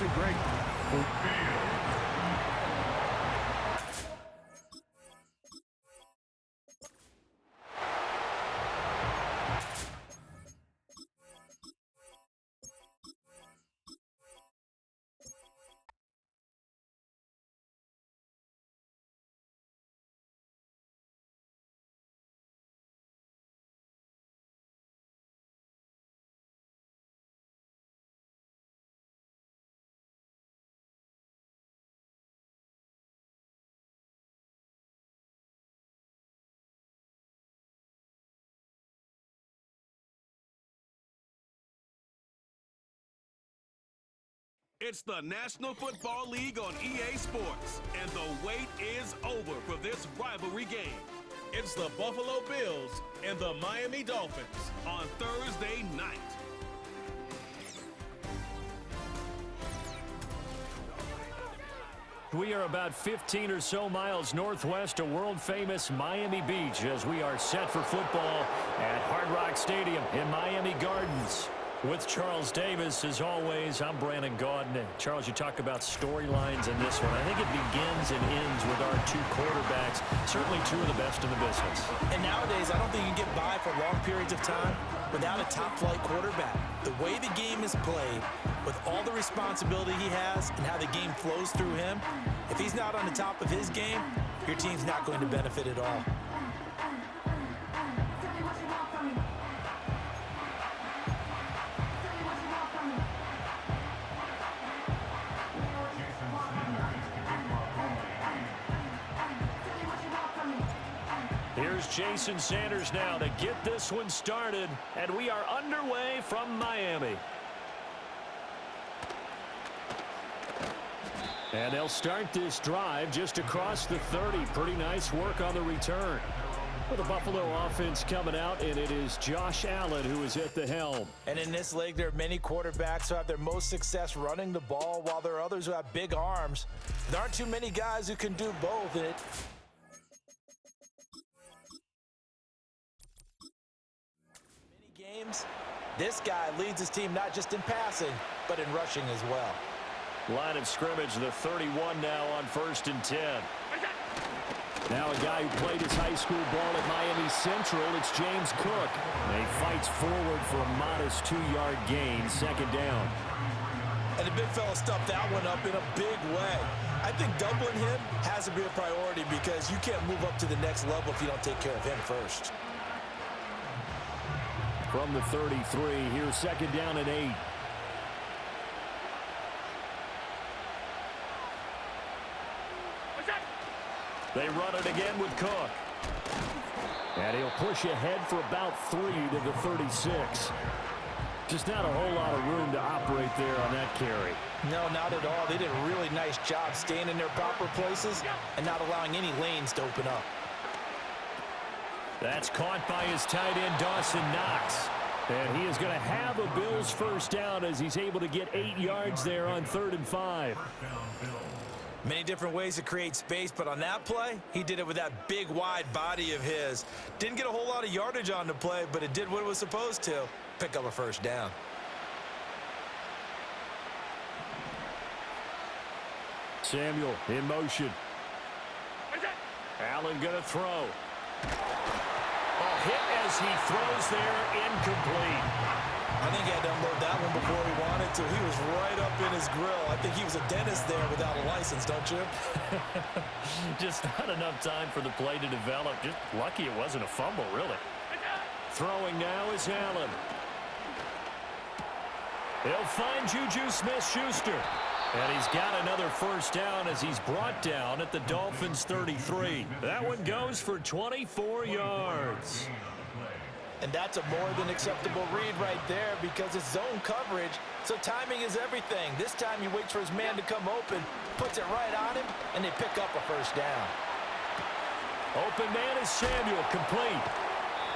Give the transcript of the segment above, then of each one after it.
actually great. It's the National Football League on EA Sports, and the wait is over for this rivalry game. It's the Buffalo Bills and the Miami Dolphins on Thursday night. We are about 15 or so miles northwest of world-famous Miami Beach as we are set for football at Hard Rock Stadium in Miami Gardens. With Charles Davis, as always, I'm Brandon Gaudin. Charles, you talk about storylines in this one. I think it begins and ends with our two quarterbacks, certainly two of the best in the business. And nowadays, I don't think you can get by for long periods of time without a top-flight quarterback. The way the game is played, with all the responsibility he has and how the game flows through him, if he's not on the top of his game, your team's not going to benefit at all. Here's Jason Sanders now to get this one started, and we are underway from Miami. And they'll start this drive just across the 30. Pretty nice work on the return. For the Buffalo offense coming out, and it is Josh Allen who is at the helm. And in this league, there are many quarterbacks who have their most success running the ball, while there are others who have big arms. There aren't too many guys who can do both. And many games, this guy leads his team not just in passing, but in rushing as well. Line of scrimmage, the 31 now on 1st and 10. Now a guy who played his high school ball at Miami Central, it's James Cook. And he fights forward for a modest 2-yard gain, 2nd down. And the big fella stuffed that one up in a big way. I think doubling him has to be a priority because you can't move up to the next level if you don't take care of him first. From the 33, here's 2nd down and 8. They run it again with Cook. And he'll push ahead for about 3 to the 36. Just not a whole lot of room to operate there on that carry. No, not at all. They did a really nice job staying in their proper places and not allowing any lanes to open up. That's caught by his tight end, Dawson Knox. And he is going to have a Bills first down as he's able to get 8 yards there on 3rd and 5. Many different ways to create space, but on that play, he did it with that big, wide body of his. Didn't get a whole lot of yardage on the play, but it did what it was supposed to, pick up a first down. Samuel in motion. Allen going to throw. A hit as he throws there, incomplete. I think he had to unload that one before he wanted to. He was right up in his grill. I think he was a dentist there without a license, don't you? Just not enough time for the play to develop. Just lucky it wasn't a fumble, really. Throwing now is Allen. He'll find Juju Smith-Schuster. And he's got another first down as he's brought down at the Dolphins' 33. That one goes for 24 yards. And that's a more than acceptable read right there because it's zone coverage, so timing is everything. This time he waits for his man to come open, puts it right on him, and they pick up a first down. Open man is Samuel, complete.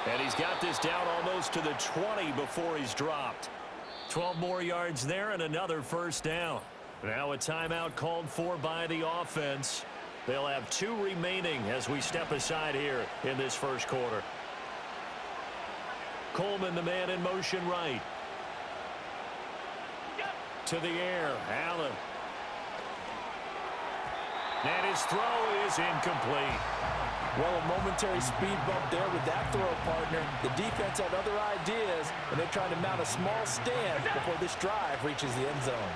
And he's got this down almost to the 20 before he's dropped. 12 more yards there and another first down. Now a timeout called for by the offense. They'll have 2 remaining as we step aside here in this first quarter. Coleman, the man in motion right. to the air. Allen. And his throw is incomplete. Well, a momentary speed bump there with that throw, partner. The defense had other ideas, and they're trying to mount a small stand before this drive reaches the end zone.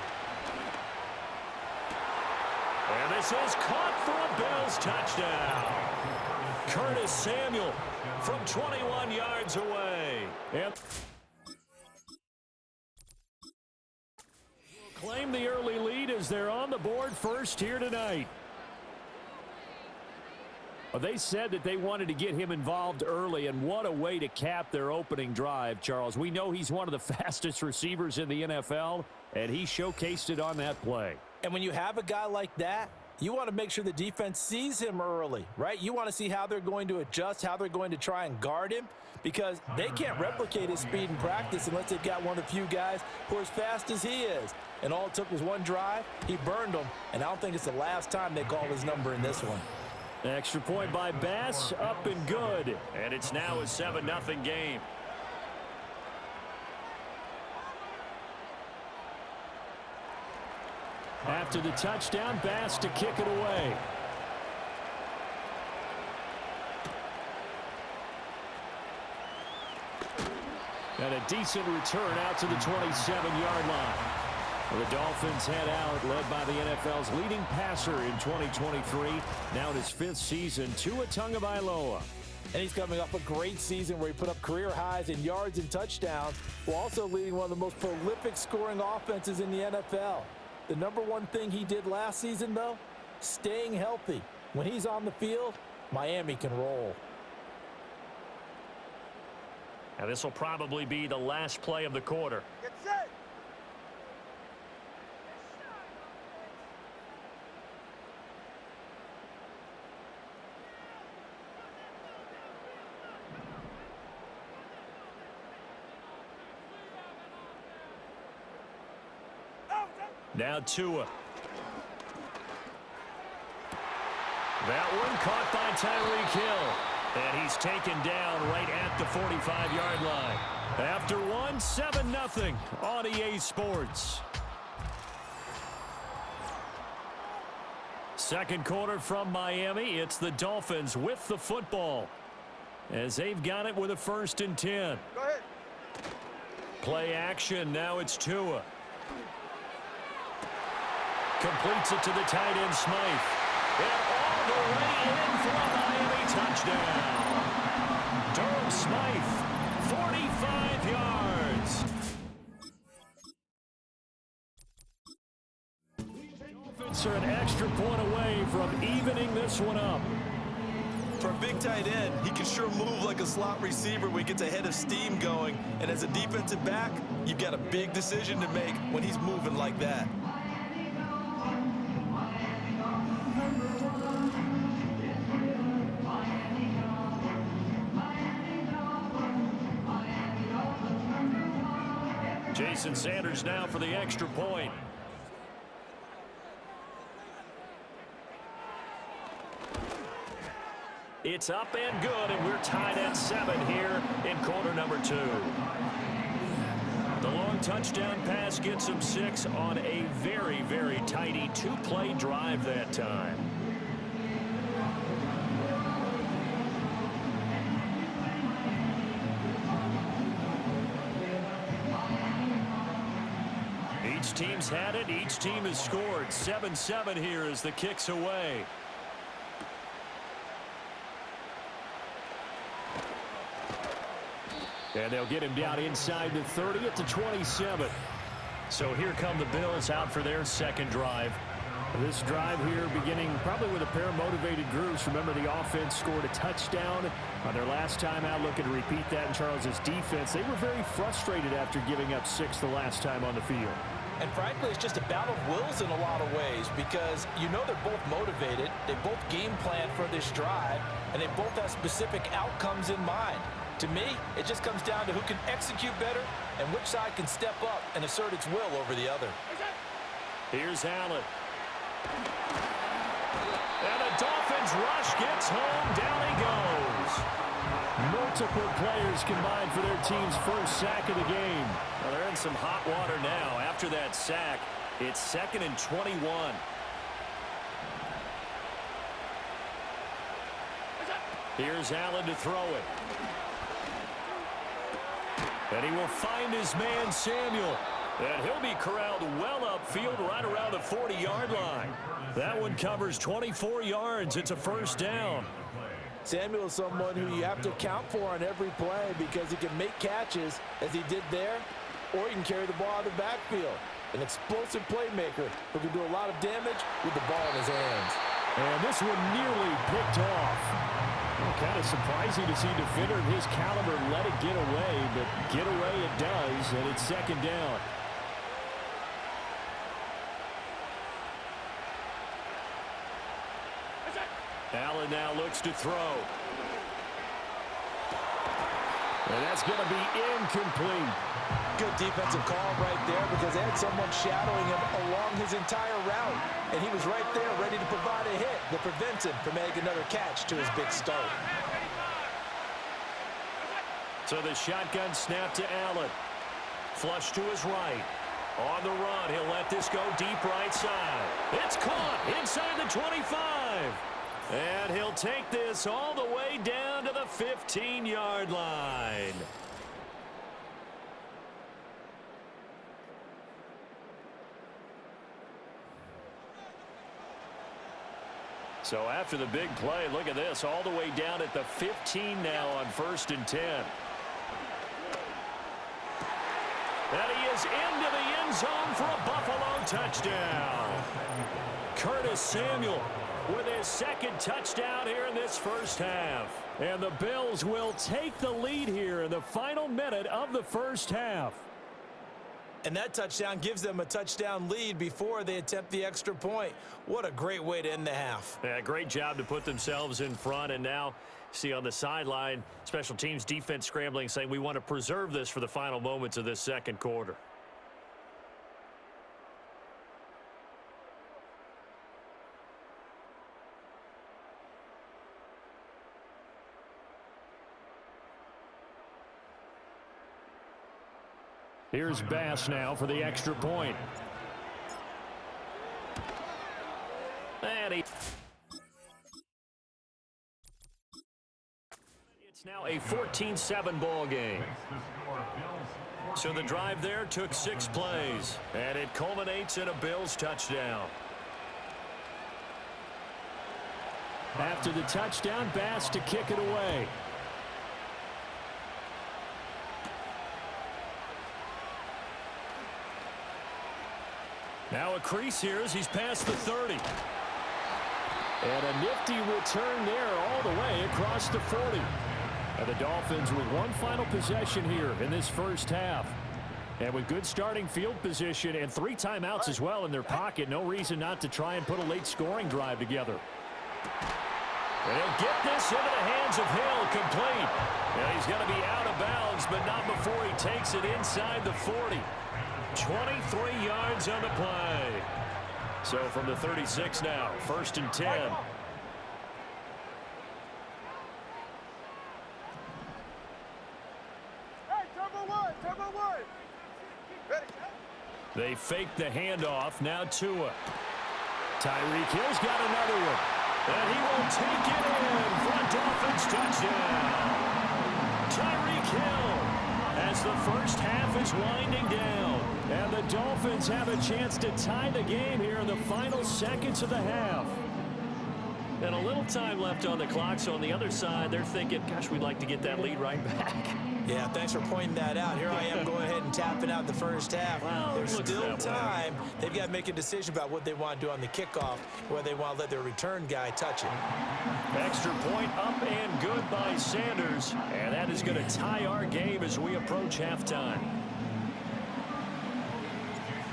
And this is caught for a Bills touchdown. Curtis Samuel from 21 yards away. And claim the early lead as they're on the board first here tonight. Well, they said that they wanted to get him involved early, and what a way to cap their opening drive, Charles. We know he's one of the fastest receivers in the NFL, and he showcased it on that play. And when you have a guy like that, you want to make sure the defense sees him early, right? You want to see how they're going to adjust, how they're going to try and guard him, because they can't replicate his speed in practice unless they've got one of the few guys who are as fast as he is. And all it took was one drive. He burned them, and I don't think it's the last time they call his number in this one. Extra point by Bass, up and good. And it's now a 7-0 game. After the touchdown, Bass to kick it away. And a decent return out to the 27-yard line. The Dolphins head out, led by the NFL's leading passer in 2023. Now in his 5th season, Tua Tagovailoa. And he's coming off a great season where he put up career highs in yards and touchdowns, while also leading one of the most prolific scoring offenses in the NFL. The number one thing he did last season, though, staying healthy. When he's on the field, Miami can roll. Now this will probably be the last play of the quarter. Get set. Now Tua. That one caught by Tyreek Hill. And he's taken down right at the 45-yard line. After one, 7-0 on EA Sports. Second quarter from Miami. It's the Dolphins with the football, as they've got it with a 1st and 10. Go ahead. Play action. Now it's Tua. Completes it to the tight end, Smythe. And all the way in for a Miami touchdown. Durham Smythe, 45 yards. Dolphins are an extra point away from evening this one up. For a big tight end, he can sure move like a slot receiver when he gets a head of steam going. And as a defensive back, you've got a big decision to make when he's moving like that. Jason Sanders now for the extra point. It's up and good, and we're tied at 7 here in quarter number 2. The long touchdown pass gets him 6 on a very, very tidy 2-play drive that time. Each team's had it. Each team has scored. 7-7 here as the kick's away. And they'll get him down inside the 30 at the 27. So here come the Bills out for their second drive. This drive here beginning probably with a pair of motivated groups. Remember, the offense scored a touchdown on their last time out. Looking to repeat that in Charles's defense. They were very frustrated after giving up 6 the last time on the field. And frankly, it's just a battle of wills in a lot of ways, because you know they're both motivated, they both game plan for this drive, and they both have specific outcomes in mind. To me, it just comes down to who can execute better and which side can step up and assert its will over the other. Here's Allen. And the Dolphins rush gets home. Down he goes. Multiple players combined for their team's first sack of the game. Well, they're in some hot water now. After that sack, it's 2nd and 21. Here's Allen to throw it. And he will find his man, Samuel. And he'll be corralled well upfield right around the 40-yard line. That one covers 24 yards. It's a first down. Samuel is someone who you have to account for on every play because he can make catches, as he did there, or he can carry the ball out of the backfield. An explosive playmaker who can do a lot of damage with the ball in his hands. And this one nearly picked off. Well, kind of surprising to see a defender of his caliber let it get away, but get away it does, and it's 2nd down. Allen now looks to throw. And that's going to be incomplete. Good defensive call right there because they had someone shadowing him along his entire route. And he was right there ready to provide a hit that prevents him from making another catch to his big start. So the shotgun snap to Allen. Flush to his right. On the run, he'll let this go deep right side. It's caught inside the 25. And he'll take this all the way down to the 15-yard line. So after the big play, look at this, all the way down at the 15 now on 1st and 10. And he is into the end zone for a Buffalo touchdown. Curtis Samuel with his 2nd touchdown here in this first half. And the Bills will take the lead here in the final minute of the first half. And that touchdown gives them a touchdown lead before they attempt the extra point. What a great way to end the half. Yeah, great job to put themselves in front. And now, see on the sideline, special teams defense scrambling, saying we want to preserve this for the final moments of this 2nd quarter. Here's Bass now for the extra point. And it's now a 14-7 ball game. So the drive there took 6 plays, and it culminates in a Bills touchdown. After the touchdown, Bass to kick it away. Now a crease here as he's past the 30. And a nifty return there all the way across the 40. And the Dolphins with one final possession here in this first half. And with good starting field position and 3 timeouts as well in their pocket, no reason not to try and put a late scoring drive together. And he'll get this into the hands of Hill, complete. And he's going to be out of bounds, but not before he takes it inside the 40. 23 yards on the play. So from the 36 now, 1st and 10. Hey, turbo one. Ready. They fake the handoff. Now Tua. Tyreek Hill's got another one. And he will take it in for a Dolphins touchdown. Tyreek Hill as the first half is winding down. And the Dolphins have a chance to tie the game here in the final seconds of the half. And a little time left on the clock, so on the other side, they're thinking, gosh, we'd like to get that lead right back. Yeah, thanks for pointing that out. Here I am going ahead and tapping out the first half. Well, there's still time. They've got to make a decision about what they want to do on the kickoff, whether they want to let their return guy touch it. Extra point up and good by Sanders. And that is going to tie our game as we approach halftime.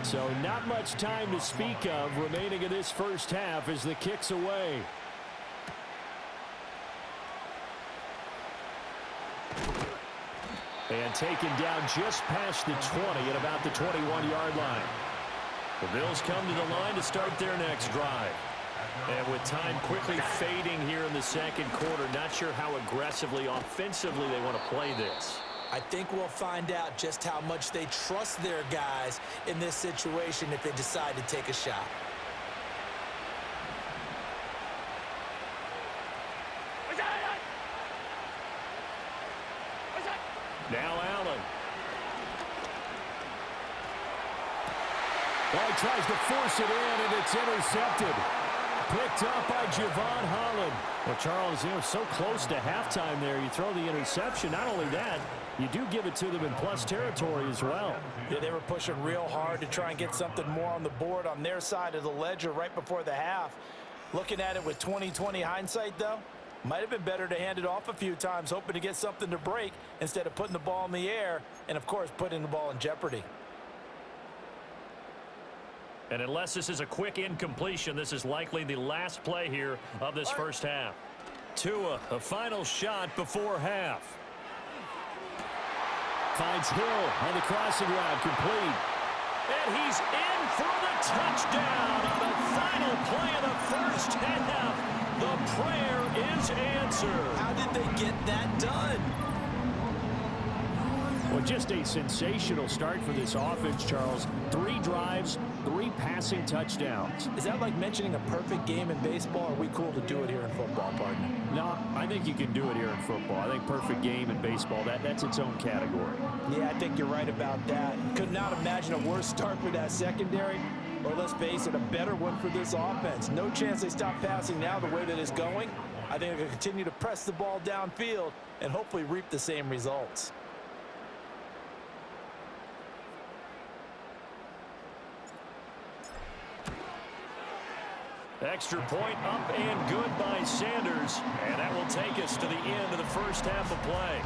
So not much time to speak of remaining in this first half as the kick's away. And taken down just past the 20 at about the 21-yard line. The Bills come to the line to start their next drive. And with time quickly fading here in the second quarter, not sure how aggressively, offensively they want to play this. I think we'll find out just how much they trust their guys in this situation if they decide to take a shot. Now Allen. Well, he tries to force it in, and it's intercepted. Picked up by Javon Holland. Well, Charles, so close to halftime there. You throw the interception. Not only that, you do give it to them in plus territory as well. Yeah, they were pushing real hard to try and get something more on the board on their side of the ledger right before the half. Looking at it with 20/20 hindsight, though, might have been better to hand it off a few times, hoping to get something to break instead of putting the ball in the air and, of course, putting the ball in jeopardy. And unless this is a quick incompletion, this is likely the last play here of this first half. Tua, a final shot before half. Finds Hill on the crossing route, complete. And he's in for the touchdown on the final play of the first half. The prayer is answered. How did they get that done? Well, just a sensational start for this offense, Charles. 3 drives, 3 passing touchdowns. Is that like mentioning a perfect game in baseball? Or are we cool to do it here in football, partner? No, I think you can do it here in football. I think perfect game in baseball, that's its own category. Yeah, I think you're right about that. Could not imagine a worse start for that secondary. Or let's face it, a better one for this offense. No chance they stop passing now the way that it's going. I think they'll continue to press the ball downfield and hopefully reap the same results. Extra point up and good by Sanders. And that will take us to the end of the first half of play.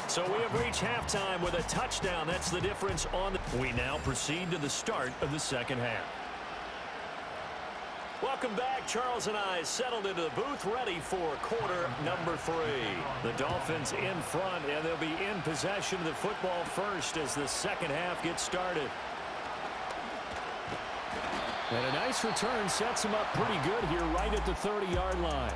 So we have reached halftime with a touchdown. That's the difference on the... We now proceed to the start of the second half. Welcome back. Charles and I settled into the booth ready for quarter number 3. The Dolphins in front, and they'll be in possession of the football first as the second half gets started. And a nice return sets them up pretty good here right at the 30-yard line.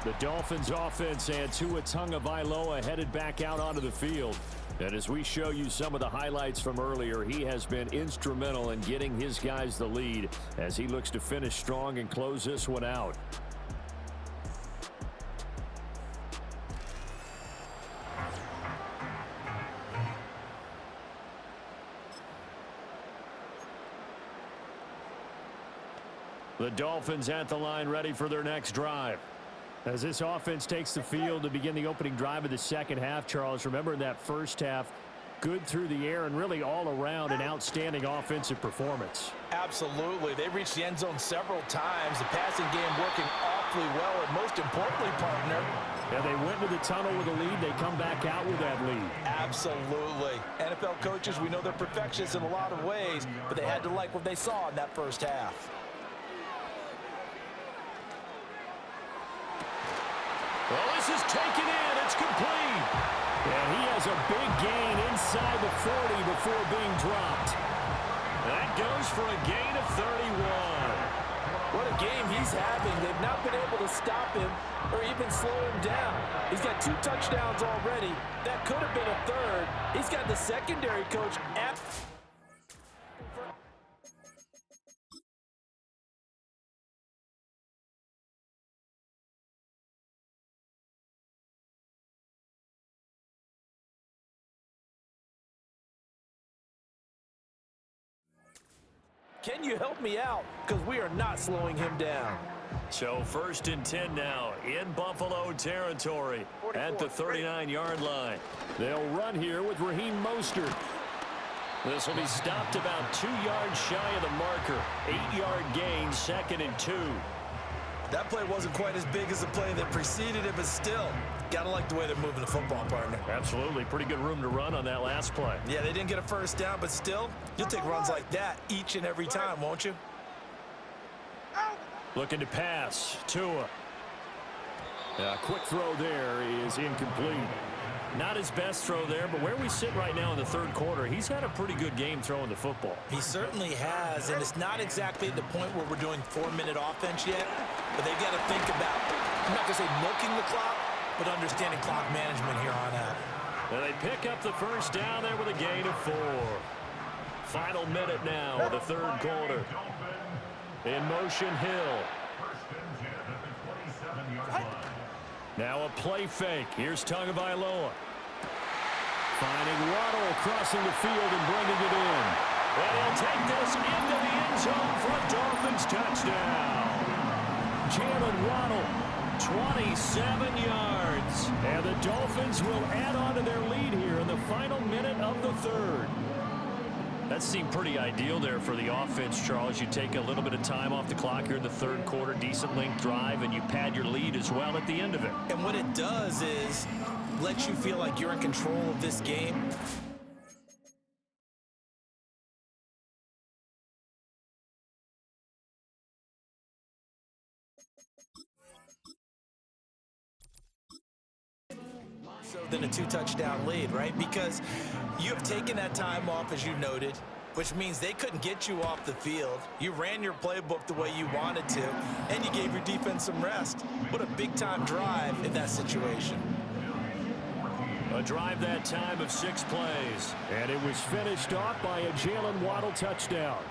The Dolphins offense and Tua Tagovailoa headed back out onto the field. And as we show you some of the highlights from earlier, he has been instrumental in getting his guys the lead as he looks to finish strong and close this one out. The Dolphins at the line ready for their next drive. As this offense takes the field to begin the opening drive of the second half, Charles, remember in that first half, good through the air and really all around an outstanding offensive performance. Absolutely. They reached the end zone several times. The passing game working awfully well, and most importantly, partner. Yeah, they went to the tunnel with a lead. They come back out with that lead. Absolutely. NFL coaches, we know they're perfectionists in a lot of ways, but they had to like what they saw in that first half. Well, this is taken in. It's complete. And he has a big gain inside the 40 before being dropped. That goes for a gain of 31. What a game he's having. They've not been able to stop him or even slow him down. He's got 2 touchdowns already. That could have been a third. He's got the secondary coach at... Can you help me out? Because we are not slowing him down. So 1st and 10 now in Buffalo territory at the 39-yard line. They'll run here with Raheem Mostert. This will be stopped about 2 yards shy of the marker. 8-yard gain, 2nd and 2. That play wasn't quite as big as the play that preceded it, but still, gotta like the way they're moving the football, partner. Absolutely. Pretty good room to run on that last play. Yeah, they didn't get a first down, but still, you'll take runs like that each and every time, won't you? Looking to pass. Tua. A quick throw there is incomplete. Not his best throw there, but where we sit right now in the third quarter, he's had a pretty good game throwing the football. He certainly has, and it's not exactly at the point where we're doing 4-minute offense yet, but they've got to think about, I'm not going to say milking the clock, but understanding clock management here on out. And they pick up the first down there with a gain of 4. Final minute now of the third quarter. In motion, Hill. Now a play fake. Here's Tagovailoa. Finding Waddle crossing the field and bringing it in. And he'll take this into the end zone for a Dolphins touchdown. Jalen Waddle, 27 yards. And the Dolphins will add on to their lead here in the final minute of the third. That seemed pretty ideal there for the offense, Charles. You take a little bit of time off the clock here in the third quarter, decent length drive, and you pad your lead as well at the end of it. And what it does is lets you feel like you're in control of this game. Than a 2-touchdown lead, right? Because you have taken that time off, as you noted, which means they couldn't get you off the field. You ran your playbook the way you wanted to, and you gave your defense some rest. What a big-time drive in that situation. A drive that time of 6 plays, and it was finished off by a Jalen Waddle touchdown.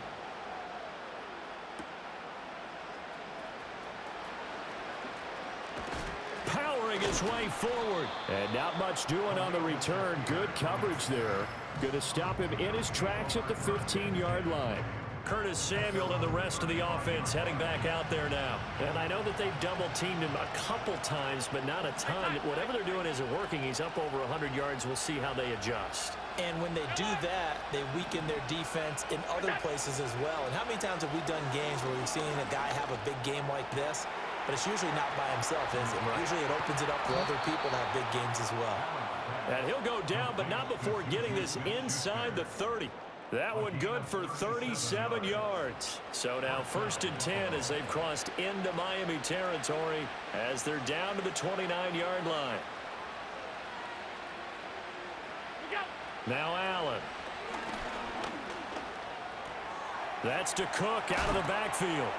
Powering his way forward, and not much doing on the return. Good coverage there. Going to stop him in his tracks at the 15-yard line. Curtis Samuel and the rest of the offense heading back out there now. And I know that they've double-teamed him a couple times, but not a ton. Whatever they're doing isn't working. He's up over 100 yards. We'll see how they adjust. And when they do that, they weaken their defense in other places as well. And how many times have we done games where we've seen a guy have a big game like this? But it's usually not by himself, is it? Right. Usually it opens it up for other people to have big games as well. And he'll go down, but not before getting this inside the 30. That one good for 37 yards. So now 1st and 10 as they've crossed into Miami territory as they're down to the 29-yard line. Now Allen. That's to Cook out of the backfield.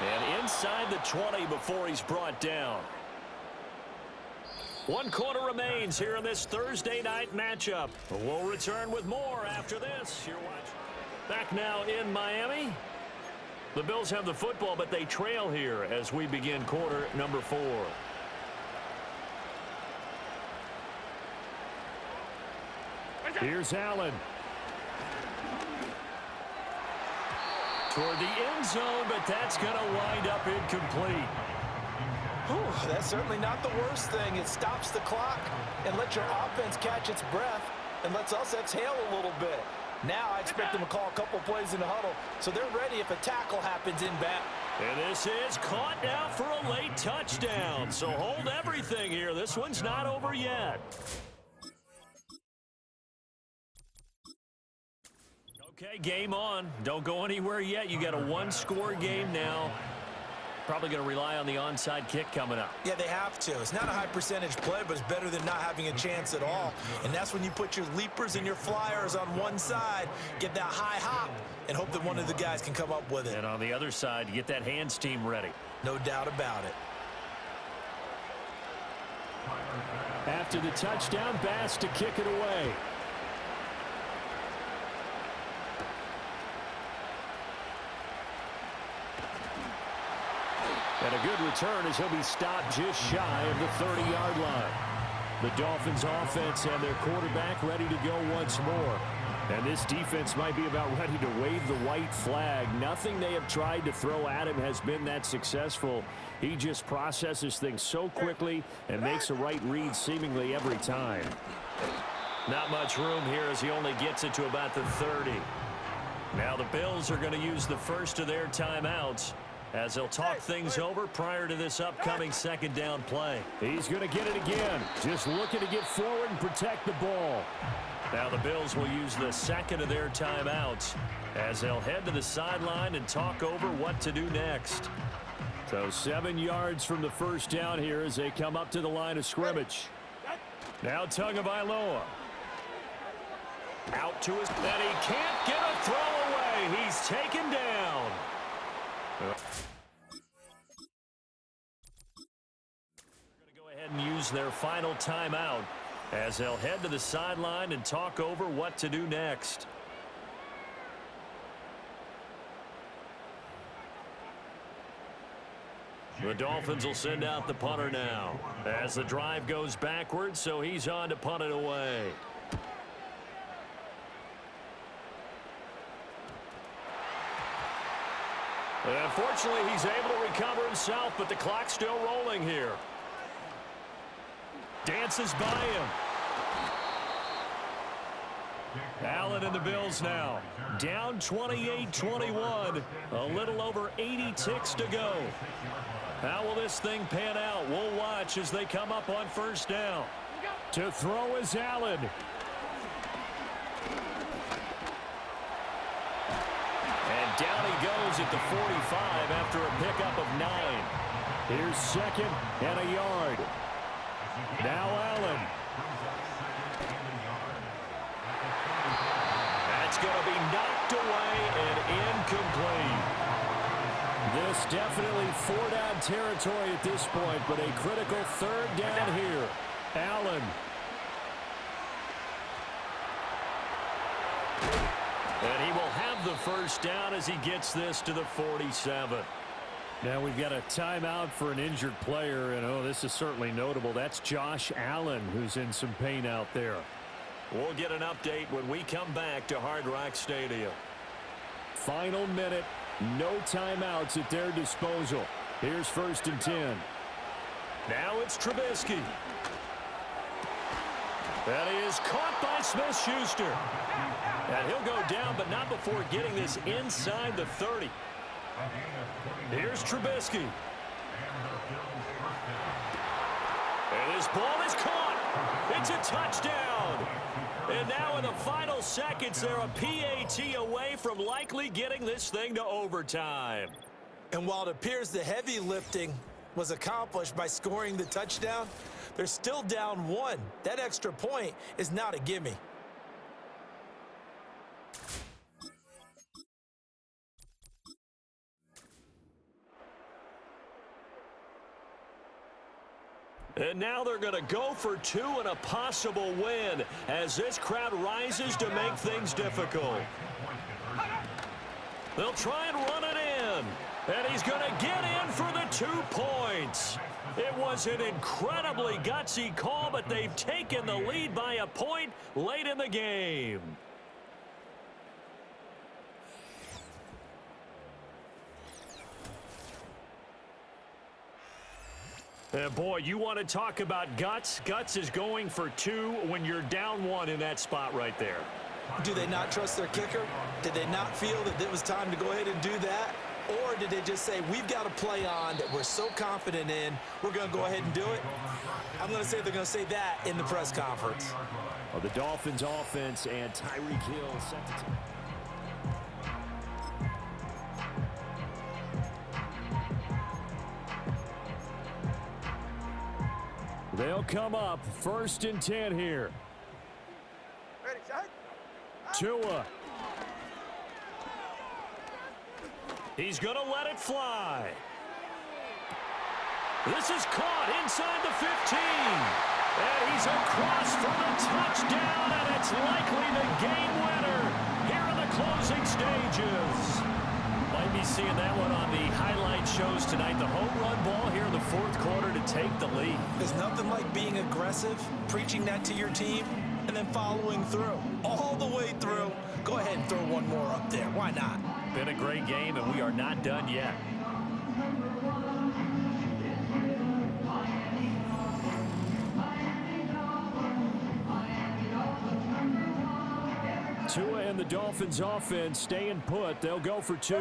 And inside the 20 before he's brought down. 1 quarter remains here in this Thursday night matchup. We'll return with more after this. You're watching. Back now in Miami. The Bills have the football, but they trail here as we begin quarter number 4. Here's Allen. Toward the end zone, but that's going to wind up incomplete. Whew, that's certainly not the worst thing. It stops the clock and lets your offense catch its breath and lets us exhale a little bit. Now I expect them to call a couple plays in the huddle, so they're ready if a tackle happens inbound. And this is caught now for a late touchdown. So hold everything here. This one's not over yet. Okay, game on. Don't go anywhere yet. You got a 1-score game now. Probably going to rely on the onside kick coming up. Yeah, they have to. It's not a high percentage play, but it's better than not having a chance at all. And that's when you put your leapers and your flyers on one side, get that high hop, and hope that one of the guys can come up with it. And on the other side, get that hands team ready. No doubt about it. After the touchdown, Bass to kick it away. And a good return as he'll be stopped just shy of the 30-yard line. The Dolphins offense and their quarterback ready to go once more. And this defense might be about ready to wave the white flag. Nothing they have tried to throw at him has been that successful. He just processes things so quickly and makes a right read seemingly every time. Not much room here as he only gets it to about the 30. Now the Bills are going to use the first of their timeouts as they'll talk things over prior to this upcoming 2nd down play. He's going to get it again. Just looking to get forward and protect the ball. Now the Bills will use the 2nd of their timeouts as they'll head to the sideline and talk over what to do next. So 7 yards from the first down here as they come up to the line of scrimmage. Now Tagovailoa. Out to his, and he can't get a throw away. He's taken down. They're going to go ahead and use their final timeout as they'll head to the sideline and talk over what to do next. The Dolphins will send out the punter now as the drive goes backwards, so he's on to punt it away. Unfortunately, he's able to recover himself, but the clock's still rolling here. Dances by him. Allen and the Bills now. Down 28-21. A little over 80 ticks to go. How will this thing pan out? We'll watch as they come up on first down. To throw is Allen. And down he goes at the 45 after a pickup of 9. Here's second and a yard. Now Allen. That's going to be knocked away and incomplete. This definitely four-down territory at this point, but a critical third down here. Allen. And he will have the first down as he gets this to the 47. Now we've got a timeout for an injured player, and oh, this is certainly notable. That's Josh Allen, who's in some pain out there. We'll get an update when we come back to Hard Rock Stadium. Final minute, no timeouts at their disposal. Here's 1st and 10. Now it's Trubisky. That is caught by Smith-Schuster. And he'll go down, but not before getting this inside the 30. Here's Trubisky. And his ball is caught. It's a touchdown. And now in the final seconds, they're a PAT away from likely getting this thing to overtime. And while it appears the heavy lifting was accomplished by scoring the touchdown, they're still down 1. That extra point is not a gimme. And now they're going to go for 2 and a possible win as this crowd rises to make things difficult. They'll try and run it in. And he's going to get in for the 2 points. It was an incredibly gutsy call, but they've taken the lead by a point late in the game. Boy, you want to talk about guts? Guts is going for 2 when you're down 1 in that spot right there. Do they not trust their kicker? Did they not feel that it was time to go ahead and do that? Or did they just say, we've got a play on that we're so confident in, we're going to go ahead and do it? I'm going to say they're going to say that in the press conference. Well, the Dolphins offense and Tyreek Hill set to They'll come up 1st and 10 here. Ready, set. Tua. He's going to let it fly. This is caught inside the 15. And he's across for the touchdown, and it's likely the game winner here in the closing stages. Might be seeing that one on the highlight shows tonight. The home run ball here in the 4th quarter to take the lead. There's nothing like being aggressive, preaching that to your team, and then following through. All the way through. Go ahead and throw one more up there. Why not? Been a great game, and we are not done yet. Tua and the Dolphins offense staying put. They'll go for 2.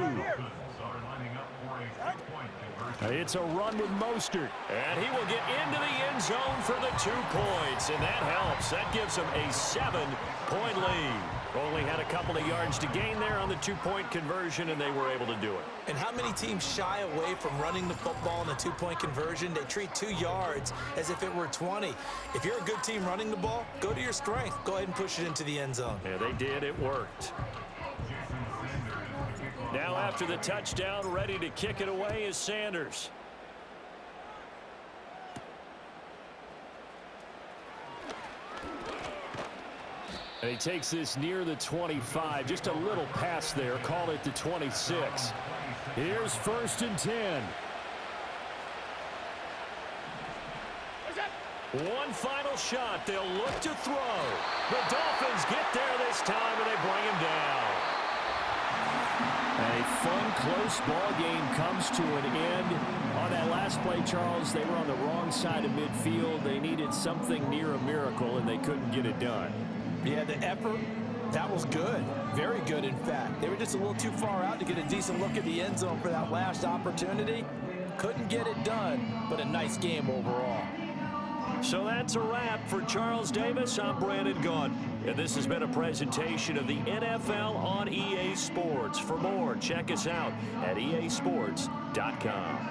It's a run with Mostert. And he will get into the end zone for the 2 points. And that helps. That gives him a 7-point lead. Only had a couple of yards to gain there on the two-point conversion, and they were able to do it. And how many teams shy away from running the football in the two-point conversion? They treat 2 yards as if it were 20. If you're a good team running the ball, go to your strength. Go ahead and push it into the end zone. Yeah, they did. It worked. Now after the touchdown, ready to kick it away is Sanders. And he takes this near the 25. Just a little pass there. Call it the 26. Here's 1st and 10. One final shot. They'll look to throw. The Dolphins get there this time, and they bring him down. A fun, close ball game comes to an end. On that last play, Charles, they were on the wrong side of midfield. They needed something near a miracle, and they couldn't get it done. Yeah, the effort, that was good. Very good, in fact. They were just a little too far out to get a decent look at the end zone for that last opportunity. Couldn't get it done, but a nice game overall. So that's a wrap for Charles Davis. I'm Brandon Gunn, and this has been a presentation of the NFL on EA Sports. For more, check us out at easports.com.